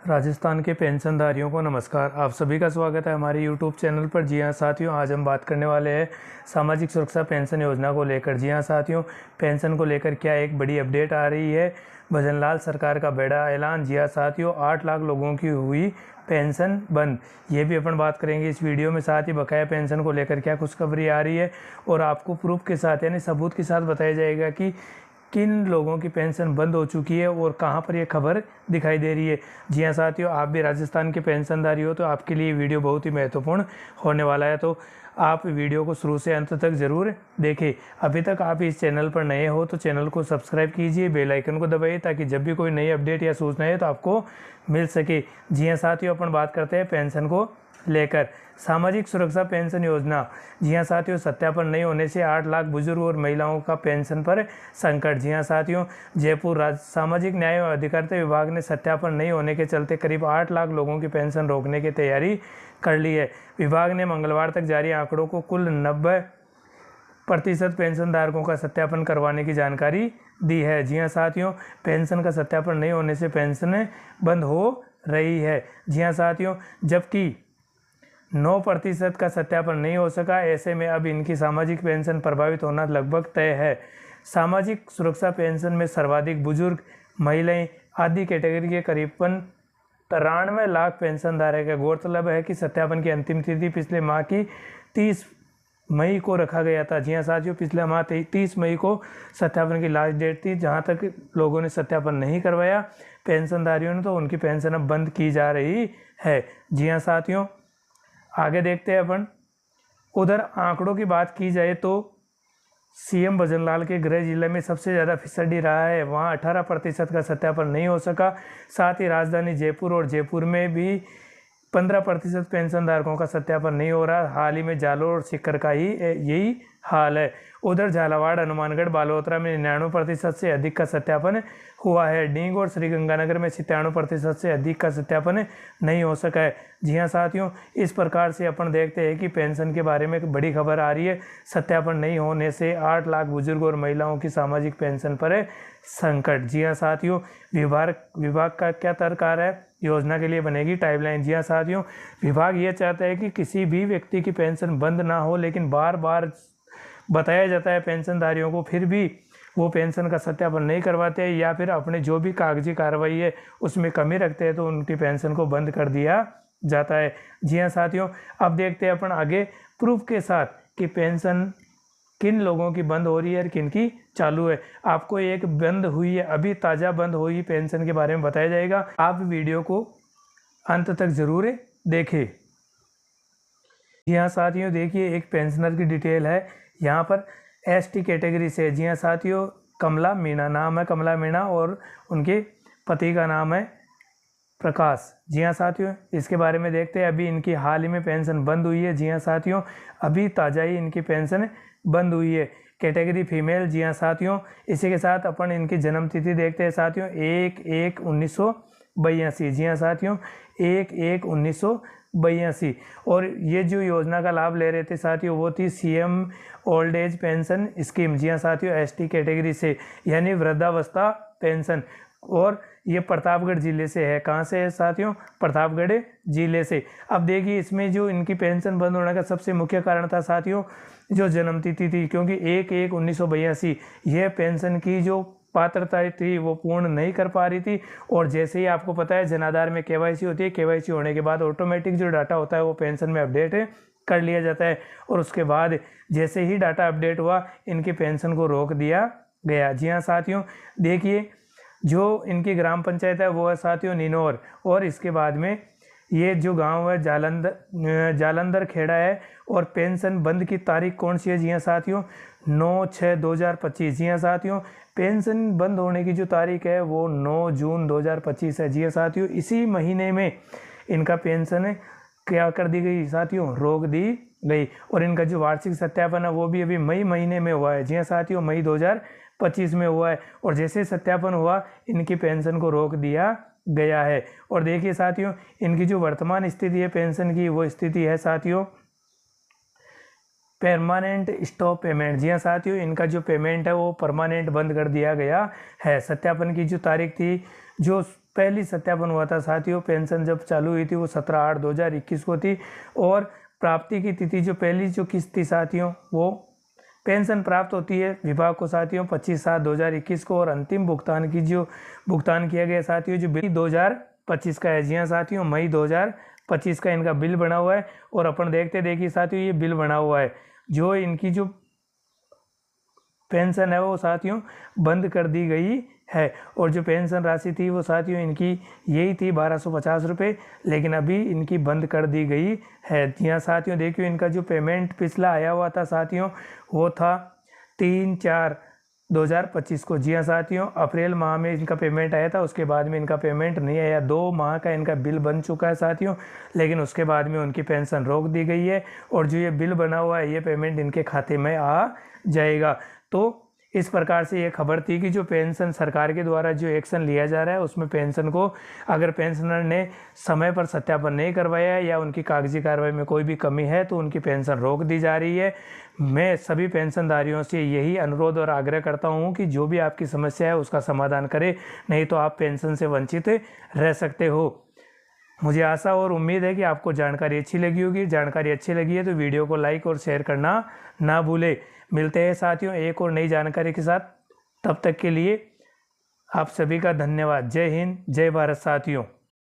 राजस्थान के पेंशनधारियों को नमस्कार। आप सभी का स्वागत है हमारे यूट्यूब चैनल पर। जी हाँ साथियों, आज हम बात करने वाले हैं सामाजिक सुरक्षा पेंशन योजना को लेकर। जी हाँ साथियों, पेंशन को लेकर क्या एक बड़ी अपडेट आ रही है। भजनलाल सरकार का बड़ा ऐलान। जी हाँ साथियों, 8 लाख लोगों की हुई पेंशन बंद, ये भी अपन बात करेंगे इस वीडियो में। साथ ही बकाया पेंशन को लेकर क्या खुशखबरी आ रही है और आपको प्रूफ के साथ यानी सबूत के साथ बताया जाएगा कि किन लोगों की पेंशन बंद हो चुकी है और कहां पर यह खबर दिखाई दे रही है। जी हाँ साथियों, आप भी राजस्थान के पेंशनधारी हो तो आपके लिए वीडियो बहुत ही महत्वपूर्ण होने वाला है, तो आप वीडियो को शुरू से अंत तक ज़रूर देखें। अभी तक आप इस चैनल पर नए हो तो चैनल को सब्सक्राइब कीजिए, बेल आइकन को दबाइए ताकि जब भी कोई नई अपडेट या सूचना है तो आपको मिल सके। जी हाँ साथियों, अपन बात करते हैं पेंशन को लेकर। सामाजिक सुरक्षा पेंशन योजना। जी हाँ साथियों, सत्यापन नहीं होने से 8 लाख बुजुर्ग और महिलाओं का पेंशन पर संकट। जी हाँ साथियों, जयपुर राज्य सामाजिक न्याय और अधिकारिता विभाग ने सत्यापन नहीं होने के चलते करीब 8 लाख लोगों की पेंशन रोकने की तैयारी कर ली है। विभाग ने मंगलवार तक जारी आंकड़ों को कुल 90% पेंशन धारकों का सत्यापन करवाने की जानकारी दी है। जी हाँ साथियों, पेंशन का सत्यापन नहीं होने से पेंशनें बंद हो रही है। जी हाँ साथियों, जबकि 9% का सत्यापन नहीं हो सका, ऐसे में अब इनकी सामाजिक पेंशन प्रभावित होना लगभग तय है। सामाजिक सुरक्षा पेंशन में सर्वाधिक बुजुर्ग, महिलाएं आदि कैटेगरी के करीब 93 लाख पेंशन धारक है। गौरतलब है कि सत्यापन की अंतिम तिथि पिछले माह की 30 मई को रखा गया था। जी हाँ साथियों, पिछले माह 30 मई को सत्यापन की लास्ट डेट थी। जहाँ तक लोगों ने सत्यापन नहीं करवाया पेंशनधारियों ने, तो उनकी पेंशन अब बंद की जा रही है। जी हाँ साथियों, आगे देखते हैं अपन। उधर आंकड़ों की बात की जाए तो सीएम भजनलाल के गृह जिले में सबसे ज़्यादा फिसडी रहा है। वहाँ 18% का सत्यापन नहीं हो सका। साथ ही राजधानी जयपुर और जयपुर में भी 15% पेंशन धारकों का सत्यापन नहीं हो रहा। हाल ही में जालोर और सीकर का ही यही हाल है। उधर झालावाड़, हनुमानगढ़, बालोतरा में 99% से अधिक का सत्यापन हुआ है। डींग और श्रीगंगानगर में 97% से अधिक का सत्यापन नहीं हो सका है। जी हाँ साथियों, इस प्रकार से अपन देखते हैं कि पेंशन के बारे में एक बड़ी खबर आ रही है। सत्यापन नहीं होने से 8 लाख बुजुर्ग और महिलाओं की सामाजिक पेंशन पर है संकट। जी हाँ साथियों, विभाग का क्या तर्क आ रहा है, योजना के लिए बनेगी टाइमलाइन। जी हाँ साथियों, विभाग ये चाहता है कि किसी भी व्यक्ति की पेंशन बंद ना हो, लेकिन बार बार बताया जाता है पेंशनधारियों को, फिर भी वो पेंशन का सत्यापन नहीं करवाते हैं या फिर अपने जो भी कागजी कार्रवाई है उसमें कमी रखते हैं, तो उनकी पेंशन को बंद कर दिया जाता है। जी हाँ साथियों, अब देखते हैं अपन आगे प्रूफ के साथ कि पेंशन किन लोगों की बंद हो रही है और किन की चालू है। आपको एक बंद हुई है, अभी ताज़ा बंद हुई पेंशन के बारे में बताया जाएगा। आप वीडियो को अंत तक ज़रूर देखें। जी हाँ साथियों, देखिए एक पेंशनर की डिटेल है यहाँ पर एसटी कैटेगरी से। जी हाँ साथियों, कमला मीणा नाम है, कमला मीणा, और उनके पति का नाम है प्रकाश। जी हाँ साथियों, इसके बारे में देखते हैं। अभी इनकी हाल ही में पेंशन बंद हुई है। जी हाँ साथियों, अभी ताज़ा ही इनकी पेंशन बंद हुई है। Category female. जी हाँ साथियों, इसी के साथ अपन इनकी जन्म तिथि देखते हैं साथियों, 1/1/1982। जी हाँ साथियों, 1/1/1982। और ये जो योजना का लाभ ले रहे थे साथियों, वो थी CM old age pension scheme. जी हाँ साथियों, एसटी कैटेगरी से, यानी वृद्धावस्था पेंशन। और ये प्रतापगढ़ जिले से है। कहाँ से है साथियों? प्रतापगढ़ जिले से। अब देखिए, इसमें जो इनकी पेंशन बंद होने का सबसे मुख्य कारण था साथियों, जो जन्म तिथि थी, क्योंकि 1/1/1982 यह पेंशन की जो पात्रता थी वो पूर्ण नहीं कर पा रही थी। और जैसे ही आपको पता है जनाधार में केवाईसी होती है, केवाईसी होने के बाद ऑटोमेटिक जो डाटा होता है वो पेंशन में अपडेट कर लिया जाता है, और उसके बाद जैसे ही डाटा अपडेट हुआ इनकी पेंशन को रोक दिया गया। जी हाँ साथियों, देखिए जो इनकी ग्राम पंचायत है वो है साथियों निनौर, और इसके बाद में ये जो गांव है जालंधर खेड़ा है। और पेंशन बंद की तारीख कौन सी है? जी हाँ साथियों, 9/6/2025। जी हाँ साथियों, पेंशन बंद होने की जो तारीख है वो 9 जून 2025 है। जी हाँ साथियों, इसी महीने में इनका पेंशन क्या कर दी गई साथियों? रोक दी गई। और इनका जो वार्षिक सत्यापन है वो भी अभी मई महीने में हुआ है। जी हाँ साथियों, मई 2025 में हुआ है। और जैसे सत्यापन हुआ इनकी पेंशन को रोक दिया गया है। और देखिए साथियों, इनकी जो वर्तमान स्थिति है पेंशन की, वो स्थिति है साथियों परमानेंट स्टॉप पेमेंट। जी हाँ साथियों, इनका जो पेमेंट है वो परमानेंट बंद कर दिया गया है। सत्यापन की जो तारीख थी जो पहली सत्यापन हुआ था साथियों, पेंशन जब चालू हुई थी वो 17/8/2021 को थी, और प्राप्ति की तिथि जो पहली जो किस्त थी साथियों, वो पेंशन प्राप्त होती है विभाग को साथियों 25/7/2021 को, और अंतिम भुगतान की जो भुगतान किया गया साथियों जो बिल 2025 का है। जी हाँ साथियों, मई 2025 का इनका बिल बना हुआ है। और अपन देखिए साथियों ये बिल बना हुआ है, जो इनकी जो पेंशन है वो साथियों बंद कर दी गई है। और जो पेंशन राशि थी वो साथियों इनकी यही थी 1250 रुपये, लेकिन अभी इनकी बंद कर दी गई है। जी हाँ साथियों, देखिए इनका जो पेमेंट पिछला आया हुआ था साथियों वो था 3/4/2025 को। जी हाँ साथियों, अप्रैल माह में इनका पेमेंट आया था, उसके बाद में इनका पेमेंट नहीं आया। 2 माह का इनका बिल बन चुका है साथियों, लेकिन उसके बाद में उनकी पेंशन रोक दी गई है, और जो ये बिल बना हुआ है ये पेमेंट इनके खाते में आ जाएगा। तो इस प्रकार से ये खबर थी कि जो पेंशन सरकार के द्वारा जो एक्शन लिया जा रहा है उसमें पेंशन को अगर पेंशनर ने समय पर सत्यापन नहीं करवाया है या उनकी कागजी कार्रवाई में कोई भी कमी है तो उनकी पेंशन रोक दी जा रही है। मैं सभी पेंशनधारियों से यही अनुरोध और आग्रह करता हूं कि जो भी आपकी समस्या है उसका समाधान करें, नहीं तो आप पेंशन से वंचित रह सकते हो। मुझे आशा और उम्मीद है कि आपको जानकारी अच्छी लगी होगी। जानकारी अच्छी लगी है तो वीडियो को लाइक और शेयर करना ना भूलें। मिलते हैं साथियों एक और नई जानकारी के साथ, तब तक के लिए आप सभी का धन्यवाद। जय हिंद, जय भारत साथियों।